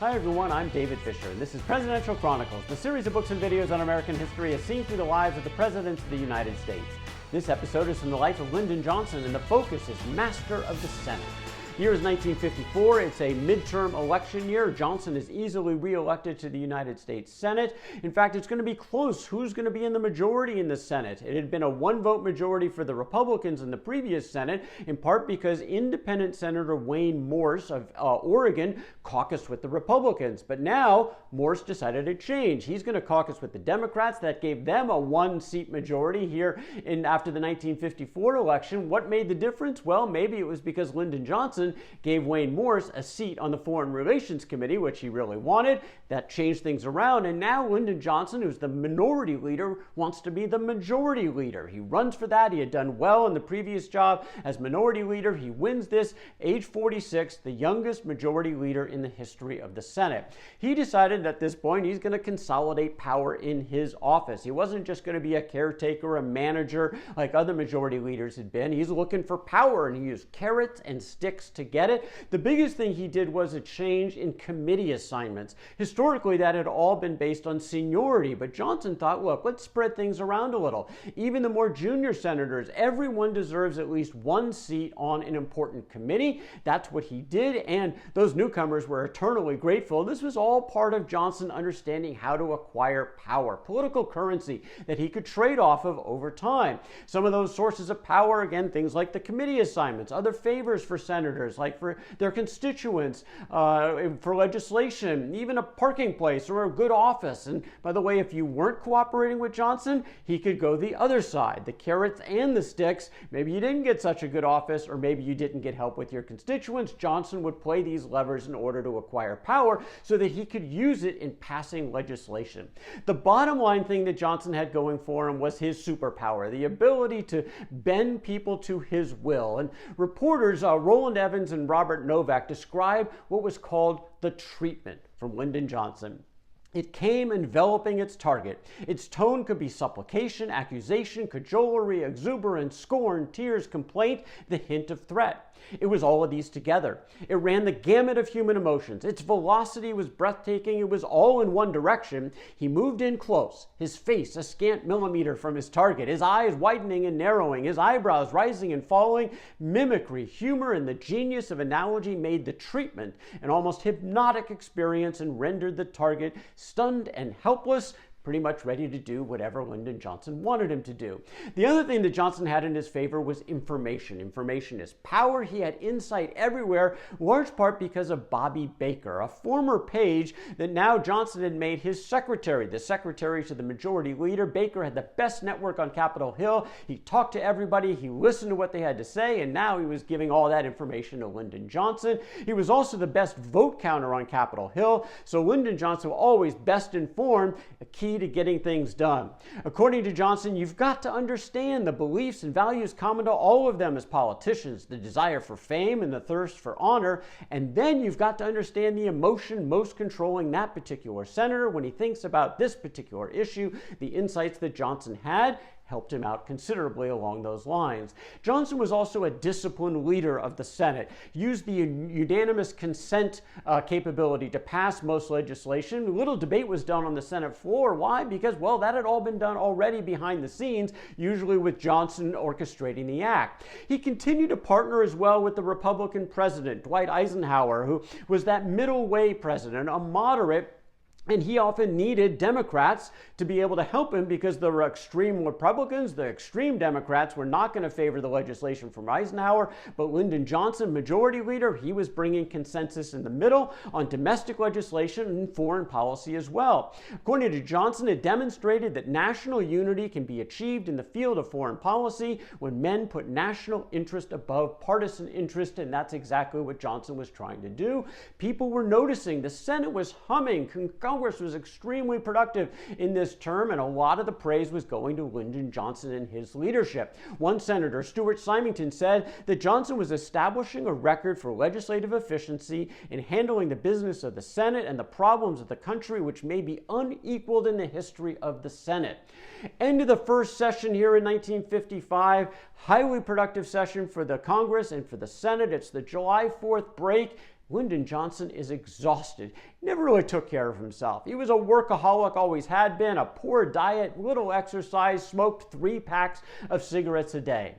Hi everyone, I'm David Fisher, and this is Presidential Chronicles, the series of books and videos on American history as seen through the lives of the presidents of the United States. This episode is from the life of Lyndon Johnson, and the focus is Master of the Senate. The year is 1954. It's a midterm election year. Johnson is easily reelected to the United States Senate. In fact, it's going to be close. Who's going to be in the majority in the Senate? It had been a one-vote majority for the Republicans in the previous Senate, in part because independent Senator Wayne Morse of Oregon caucused with the Republicans. But now, Morse decided to change. He's going to caucus with the Democrats. That gave them a one-seat majority here after the 1954 election. What made the difference? Well, maybe it was because Lyndon Johnson gave Wayne Morse a seat on the Foreign Relations Committee, which he really wanted. That changed things around, and now Lyndon Johnson, who's the minority leader, wants to be the majority leader. He runs for that. He had done well in the previous job as minority leader. He wins this, age 46, the youngest majority leader in the history of the Senate. He decided at this point he's going to consolidate power in his office. He wasn't just going to be a caretaker, a manager like other majority leaders had been. He's looking for power, and he used carrots and sticks to get it. The biggest thing he did was a change in committee assignments. Historically, that had all been based on seniority, but Johnson thought, look, let's spread things around a little. Even the more junior senators, everyone deserves at least one seat on an important committee. That's what he did, and those newcomers were eternally grateful. This was all part of Johnson understanding how to acquire power, political currency that he could trade off of over time. Some of those sources of power, again, things like the committee assignments, other favors for senators, like for their constituents, for legislation, even a parking place or a good office. And by the way, if you weren't cooperating with Johnson, he could go the other side, the carrots and the sticks. Maybe you didn't get such a good office, or maybe you didn't get help with your constituents. Johnson would play these levers in order to acquire power so that he could use it in passing legislation. The bottom line thing that Johnson had going for him was his superpower, the ability to bend people to his will. And reporters, Roland Evans and Robert Novak, describe what was called the treatment from Lyndon Johnson. It came enveloping its target. Its tone could be supplication, accusation, cajolery, exuberance, scorn, tears, complaint, the hint of threat. It was all of these together. It ran the gamut of human emotions. Its velocity was breathtaking. It was all in one direction. He moved in close, his face a scant millimeter from his target, his eyes widening and narrowing, his eyebrows rising and falling. Mimicry, humor, and the genius of analogy made the treatment an almost hypnotic experience and rendered the target stunned and helpless, pretty much ready to do whatever Lyndon Johnson wanted him to do. The other thing that Johnson had in his favor was information. Information is power. He had insight everywhere, large part because of Bobby Baker, a former page that now Johnson had made his secretary, the secretary to the majority leader. Baker had the best network on Capitol Hill. He talked to everybody. He listened to what they had to say, and now he was giving all that information to Lyndon Johnson. He was also the best vote counter on Capitol Hill, so Lyndon Johnson was always best informed, a key to getting things done. According to Johnson, you've got to understand the beliefs and values common to all of them as politicians, the desire for fame and the thirst for honor, and then you've got to understand the emotion most controlling that particular senator when he thinks about this particular issue. The insights that Johnson had helped him out considerably along those lines. Johnson was also a disciplined leader of the Senate, used the unanimous consent capability to pass most legislation. Little debate was done on the Senate floor. Why? Because, well, that had all been done already behind the scenes, usually with Johnson orchestrating the act. He continued to partner as well with the Republican president, Dwight Eisenhower, who was that middle way president, a moderate. And he often needed Democrats to be able to help him because the extreme Republicans, the extreme Democrats, were not going to favor the legislation from Eisenhower. But Lyndon Johnson, majority leader, he was bringing consensus in the middle on domestic legislation and foreign policy as well. According to Johnson, it demonstrated that national unity can be achieved in the field of foreign policy when men put national interest above partisan interest, and that's exactly what Johnson was trying to do. People were noticing. The Senate was humming. Congress was extremely productive in this term, and a lot of the praise was going to Lyndon Johnson and his leadership. One senator, Stuart Symington, said that Johnson was establishing a record for legislative efficiency in handling the business of the Senate and the problems of the country, which may be unequaled in the history of the Senate. End of the first session here in 1955. Highly productive session for the Congress and for the Senate. It's the July 4th break. Lyndon Johnson is exhausted. He never really took care of himself. He was a workaholic, always had been, a poor diet, little exercise, smoked 3 packs of cigarettes a day.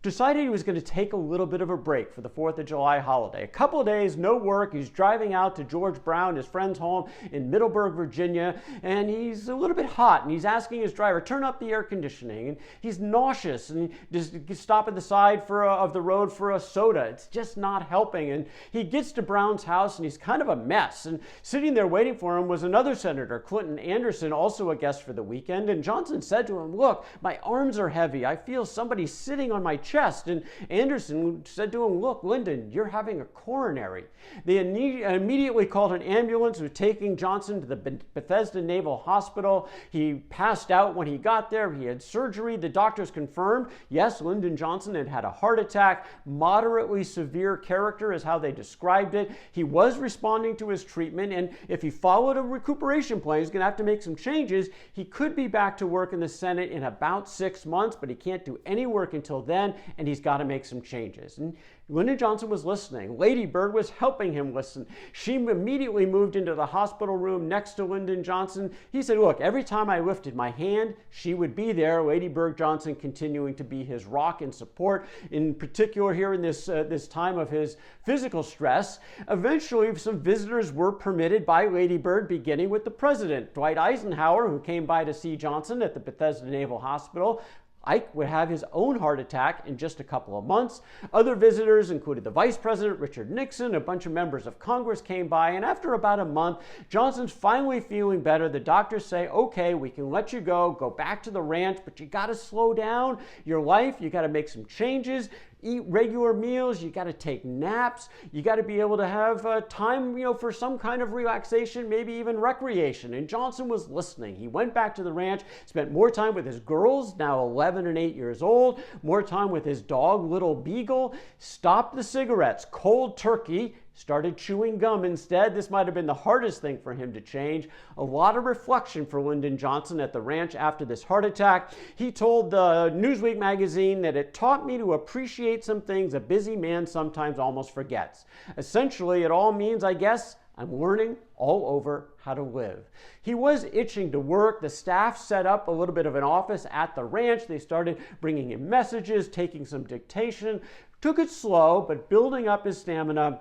Decided he was going to take a little bit of a break for the 4th of July holiday. A couple of days, no work. He's driving out to George Brown, his friend's home in Middleburg, Virginia, and he's a little bit hot, and he's asking his driver, turn up the air conditioning, and he's nauseous, and just stop at the side of the road for a soda. It's just not helping, and he gets to Brown's house, and he's kind of a mess, and sitting there waiting for him was another senator, Clinton Anderson, also a guest for the weekend, and Johnson said to him, look, my arms are heavy. I feel somebody sitting on my chest. And Anderson said to him, look, Lyndon, you're having a coronary. They immediately called an ambulance, was taking Johnson to the Bethesda Naval Hospital. He passed out when he got there. He had surgery. The doctors confirmed, yes, Lyndon Johnson had had a heart attack. Moderately severe character is how they described it. He was responding to his treatment, and if he followed a recuperation plan, he's going to have to make some changes. He could be back to work in the Senate in about 6 months, but he can't do any work until then, and he's got to make some changes. And Lyndon Johnson was listening. Lady Bird was helping him listen. She immediately moved into the hospital room next to Lyndon Johnson. He said, look, every time I lifted my hand, she would be there. Lady Bird Johnson continuing to be his rock and support, in particular here in this time of his physical stress. Eventually, some visitors were permitted by Lady Bird, beginning with the president, Dwight Eisenhower, who came by to see Johnson at the Bethesda Naval Hospital. Ike would have his own heart attack in just a couple of months. Other visitors included the Vice President, Richard Nixon, a bunch of members of Congress came by, and after about a month, Johnson's finally feeling better. The doctors say, okay, we can let you go back to the ranch, but you got to slow down your life. You got to make some changes. Eat regular meals, you got to take naps, you got to be able to have time, for some kind of relaxation, maybe even recreation. And Johnson was listening. He went back to the ranch, spent more time with his girls, now 11 and 8 years old, more time with his dog, Little Beagle, stopped the cigarettes, cold turkey, started chewing gum instead. This might have been the hardest thing for him to change. A lot of reflection for Lyndon Johnson at the ranch after this heart attack. He told the Newsweek magazine that it taught me to appreciate some things a busy man sometimes almost forgets. Essentially, it all means, I guess, I'm learning all over how to live. He was itching to work. The staff set up a little bit of an office at the ranch. They started bringing in messages, taking some dictation. Took it slow, but building up his stamina.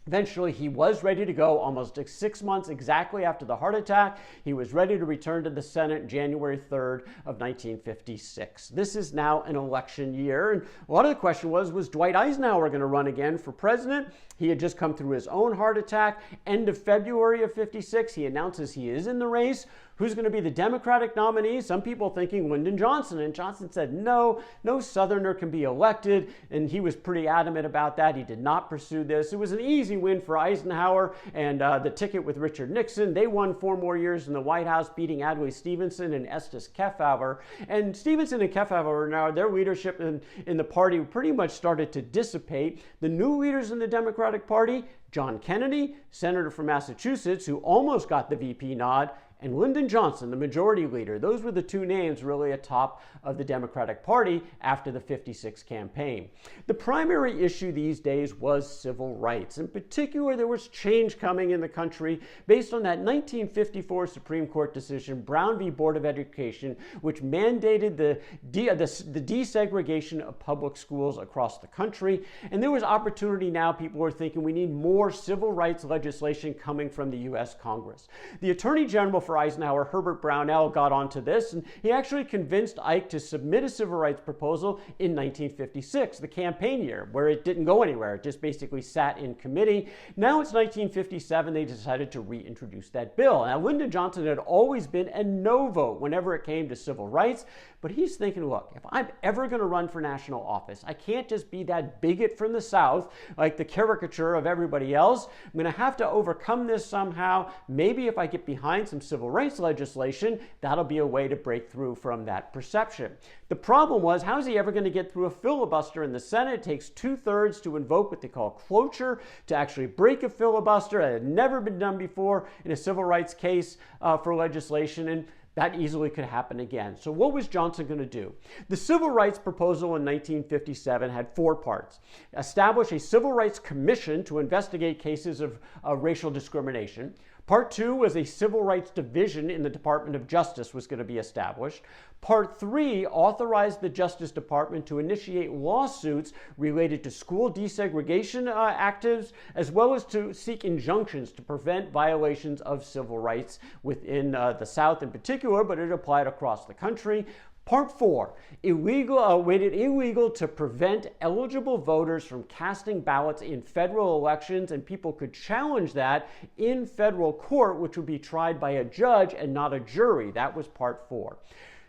Eventually, he was ready to go almost 6 months exactly after the heart attack. He was ready to return to the Senate January 3rd of 1956. This is now an election year, and a lot of the question was Dwight Eisenhower going to run again for president? He had just come through his own heart attack. End of February of 56, he announces he is in the race. Who's going to be the Democratic nominee? Some people thinking Lyndon Johnson. And Johnson said, no Southerner can be elected. And he was pretty adamant about that. He did not pursue this. It was an easy win for Eisenhower and the ticket with Richard Nixon. They won 4 more years in the White House, beating Adlai Stevenson and Estes Kefauver. And Stevenson and Kefauver, now their leadership in the party pretty much started to dissipate. The new leaders in the Democratic Party, John Kennedy, senator from Massachusetts, who almost got the VP nod, and Lyndon Johnson, the majority leader. Those were the 2 names really atop of the Democratic Party after the 56 campaign. The primary issue these days was civil rights. In particular, there was change coming in the country based on that 1954 Supreme Court decision, Brown v. Board of Education, which mandated the desegregation of public schools across the country. And there was opportunity now. People were thinking we need more civil rights legislation coming from the U.S. Congress. The Attorney General for Eisenhower, Herbert Brownell, got onto this, and he actually convinced Ike to submit a civil rights proposal in 1956, the campaign year, where it didn't go anywhere. It just basically sat in committee. Now it's 1957, they decided to reintroduce that bill. Now, Lyndon Johnson had always been a no vote whenever it came to civil rights, but he's thinking, look, if I'm ever going to run for national office, I can't just be that bigot from the South, like the caricature of everybody else. I'm going to have to overcome this somehow. Maybe if I get behind some civil rights legislation, that'll be a way to break through from that perception. The problem was, how is he ever going to get through a filibuster in the Senate? It takes 2/3 to invoke what they call cloture, to actually break a filibuster. It had never been done before in a civil rights case for legislation. And That easily could happen again. So what was Johnson going to do? The Civil Rights proposal in 1957 had 4 parts. Establish a Civil Rights Commission to investigate cases of racial discrimination. Part 2 was a Civil Rights Division in the Department of Justice was going to be established. Part 3 authorized the Justice Department to initiate lawsuits related to school desegregation actives, as well as to seek injunctions to prevent violations of civil rights within the South in particular, but it applied across the country. Part 4, made it illegal to prevent eligible voters from casting ballots in federal elections, and people could challenge that in federal court, which would be tried by a judge and not a jury. That was Part 4.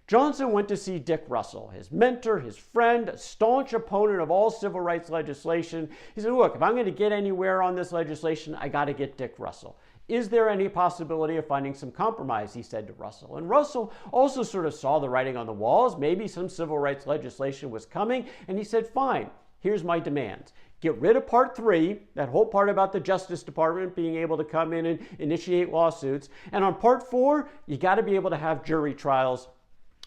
Johnson went to see Dick Russell, his mentor, his friend, a staunch opponent of all civil rights legislation. He said, look, if I'm going to get anywhere on this legislation, I got to get Dick Russell. Is there any possibility of finding some compromise, he said to Russell. And Russell also sort of saw the writing on the walls. Maybe some civil rights legislation was coming, and he said, fine, here's my demands. Get rid of Part 3, that whole part about the Justice Department being able to come in and initiate lawsuits. And on Part 4, you got to be able to have jury trials.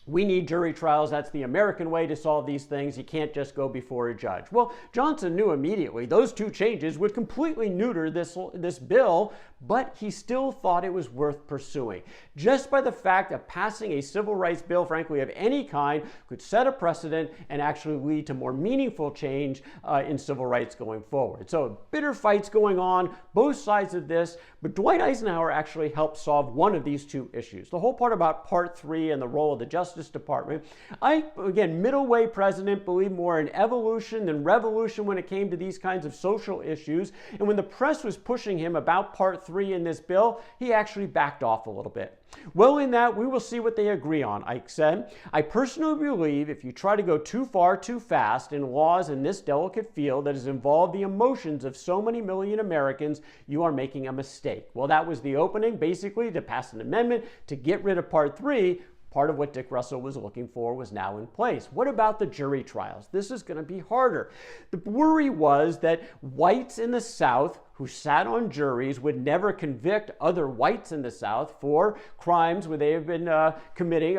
We need jury trials. That's the American way to solve these things. You can't just go before a judge. Well, Johnson knew immediately those 2 changes would completely neuter this bill, but he still thought it was worth pursuing. Just by the fact of passing a civil rights bill, frankly, of any kind, could set a precedent and actually lead to more meaningful change in civil rights going forward. So bitter fights going on, both sides of this, but Dwight Eisenhower actually helped solve one of these 2 issues. The whole part about Part 3 and the role of the Justice Department. Again, middle way president, believed more in evolution than revolution when it came to these kinds of social issues. And when the press was pushing him about Part 3 in this bill, he actually backed off a little bit. Well, in that, we will see what they agree on, Ike said. I personally believe if you try to go too far too fast in laws in this delicate field that has involved the emotions of so many million Americans, you are making a mistake. Well, that was the opening, basically, to pass an amendment to get rid of Part 3. Part of what Dick Russell was looking for was now in place. What about the jury trials? This is going to be harder. The worry was that whites in the South who sat on juries would never convict other whites in the South for crimes where they have been committing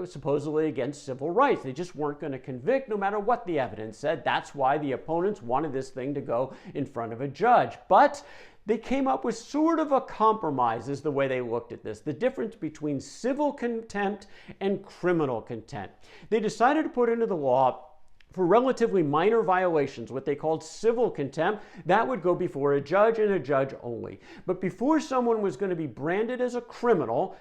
supposedly against civil rights. They just weren't going to convict no matter what the evidence said. That's why the opponents wanted this thing to go in front of a judge. But they came up with sort of a compromise is the way they looked at this, the difference between civil contempt and criminal contempt. They decided to put into the law for relatively minor violations, what they called civil contempt, that would go before a judge and a judge only. But before someone was going to be branded as a criminal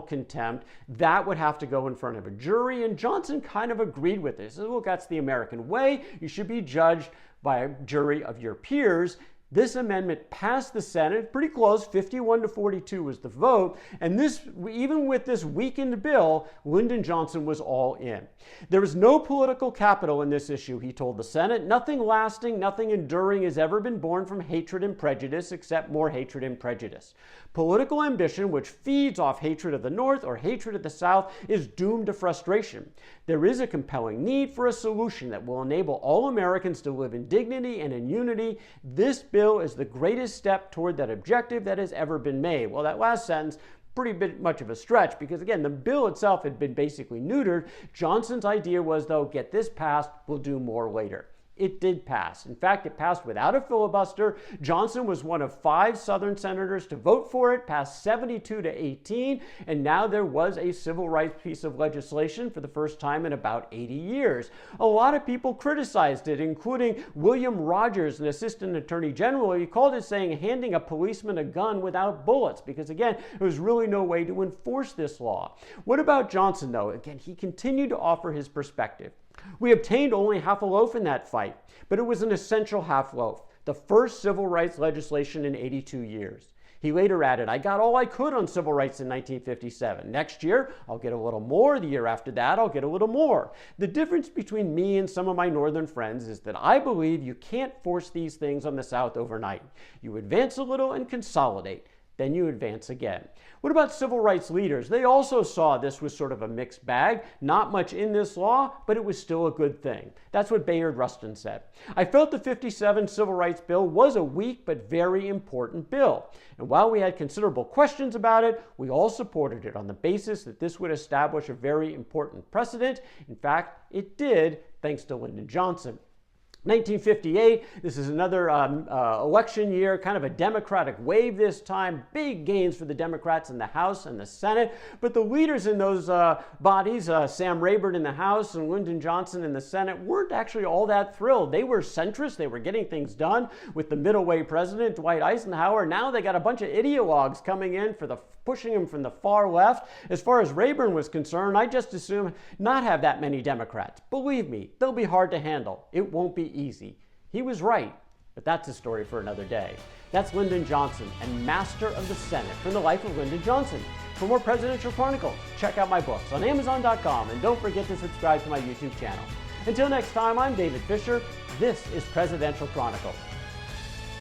contempt, that would have to go in front of a jury, and Johnson kind of agreed with this. He said, look, that's the American way. You should be judged by a jury of your peers. This amendment passed the Senate, pretty close, 51-42 was the vote, and this, even with this weakened bill, Lyndon Johnson was all in. There is no political capital in this issue, he told the Senate. Nothing lasting, nothing enduring has ever been born from hatred and prejudice, except more hatred and prejudice. Political ambition, which feeds off hatred of the North or hatred of the South, is doomed to frustration. There is a compelling need for a solution that will enable all Americans to live in dignity and in unity. This bill is the greatest step toward that objective that has ever been made. Well, that last sentence, pretty bit much of a stretch because, again, the bill itself had been basically neutered. Johnson's idea was, though, get this passed, we'll do more later. It did pass. In fact, it passed without a filibuster. Johnson was one of 5 Southern senators to vote for it, passed 72-18, and now there was a civil rights piece of legislation for the first time in about 80 years. A lot of people criticized it, including William Rogers, an assistant attorney general. He called it saying handing a policeman a gun without bullets, because again, there was really no way to enforce this law. What about Johnson, though? Again, he continued to offer his perspective. We obtained only half a loaf in that fight, but it was an essential half loaf, the first civil rights legislation in 82 years. He later added, I got all I could on civil rights in 1957. Next year, I'll get a little more. The year after that, I'll get a little more. The difference between me and some of my northern friends is that I believe you can't force these things on the South overnight. You advance a little and consolidate. then you advance again. What about civil rights leaders? They also saw this was sort of a mixed bag. Not much in this law, but it was still a good thing. That's what Bayard Rustin said. I felt the 57 Civil Rights Bill was a weak but very important bill. And while we had considerable questions about it, we all supported it on the basis that this would establish a very important precedent. In fact, it did, thanks to Lyndon Johnson. 1958, this is another election year, kind of a Democratic wave this time. Big gains for the Democrats in the House and the Senate. But the leaders in those bodies, Sam Rayburn in the House and Lyndon Johnson in the Senate, weren't actually all that thrilled. They were centrist. They were getting things done with the middle-way president, Dwight Eisenhower. Now they got a bunch of ideologues coming in for pushing him from the far left. As far as Rayburn was concerned, I just assume not have that many Democrats. Believe me, they'll be hard to handle. It won't be easy. He was right, but that's a story for another day. That's Lyndon Johnson and Master of the Senate from the life of Lyndon Johnson. For more Presidential Chronicles, check out my books on Amazon.com and don't forget to subscribe to my YouTube channel. Until next time, I'm David Fisher. This is Presidential Chronicles.